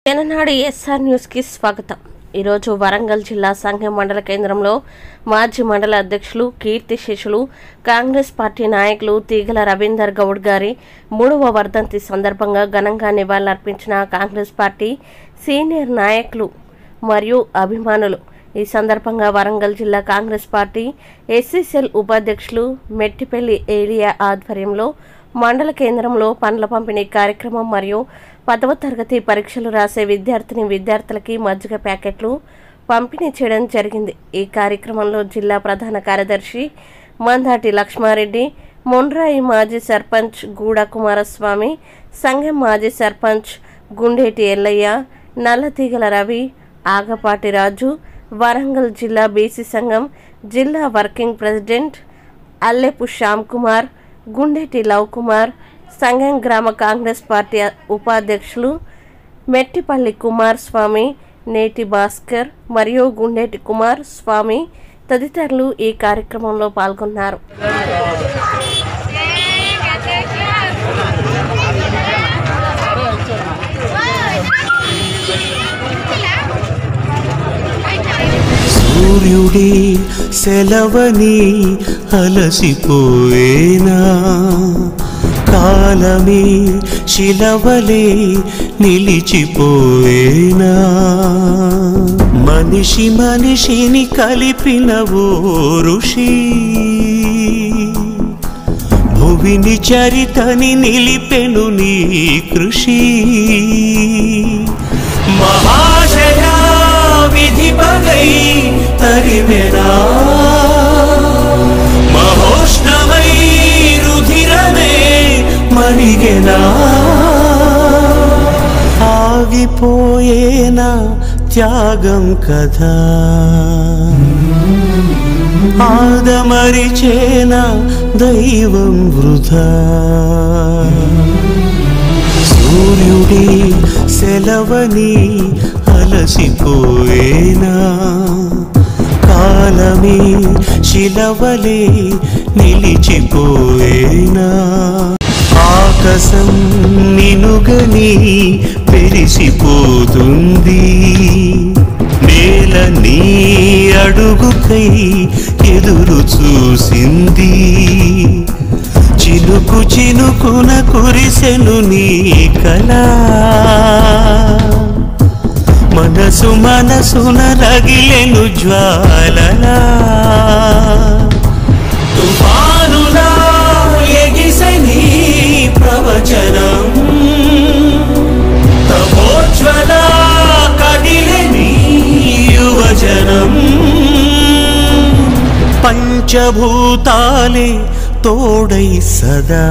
Telangana SR న్యూస్కి స్వాగతం. ఈరోజు వరంగల్ జిల్లా సంఘం మండల కేంద్రంలో మాజీ మండల అధ్యక్షులు కీర్తిశేషులు కాంగ్రెస్ పార్టీ నాయకులు తీగల రవీందర్ గౌడ్ గారి 3వ వర్ధంతి సందర్భంగా ఘనంగా నివాళులర్పించిన కాంగ్రెస్ పార్టీ సీనియర్ నాయకులు మరియు అభిమానులు. ఈ సందర్భంగా వరంగల్ జిల్లా కాంగ్రెస్ పార్టీ ఎస్సీసెల్ ఉపాధ్యక్షులు మెట్టిపల్లి ఏలియా ఆధ్వర్యంలో మండల కేంద్రంలో పండ్ల పంపిణీ కార్యక్రమం మరియు 10వ తరగతి పరీక్షలు రాసే విద్యార్థులకి మజ్జిగ ప్యాకెట్లు పంపిణీ చేయడం జరిగింది. ఈ కార్యక్రమంలో జిల్లా ప్రధాన కార్యదర్శి మందాటి లక్ష్మారెడ్డి, మొండ్రాయి మాజీ సర్పంచ్ గూడ కుమారస్వామి, సంఘం మాజీ సర్పంచ్ గుండేటి ఎల్లయ్య, నల్లతీగల రవి, ఆగపాటి రాజు, వరంగల్ జిల్లా బీసీ సంఘం జిల్లా working president Allepu Shyam Kumar, Gundeti love Kumar, సంఘం గ్రామ కాంగ్రెస్ పార్టీ ఉపాధ్యక్షులు మెట్టిపల్లి కుమార్ స్వామి, నేటి భాస్కర్ మరియు గుండేటి కుమార్ స్వామి తదితరులు ఈ కార్యక్రమంలో పాల్గొన్నారు. సూర్యుడి సెలవని అలసిపోయేనా, కాలమే శిలవలే నిలిచిపోయేనా, మనిషి మనిషిని కలిపిన ఓ ఋషి, భువిని చరితని నిలిపెను నీ కృషి, మహాశయా విధి పగై తరిమెనా, మహోష్ణమై రుధిరమే మరిగెనా, ఆగిపోయేనా త్యాగం కదా, ఆదమరిచేనా దైవం వృధా, సూర్యుడి సెలవని అలసిపోయేనా, కాలమే శిలవలే నిలిచిపోయేనా, ఆకాశం నినుగని పెరిసిపోతుంది, నేల నీ అడుగుకై ఎదురు చూసింది, చినుకు చినుకున కురిసెను నీ కళ, మనసు మనసున రగిలెను జ్వాలలా, తుఫానులా ఎగిసెని ప్రవచనం, తపోజ్వల కదిలెని యువజనం, పంచభూతాలే తోడై సదా,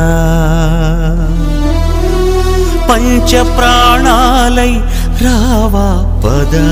పంచ ప్రాణాలై రావా పదా.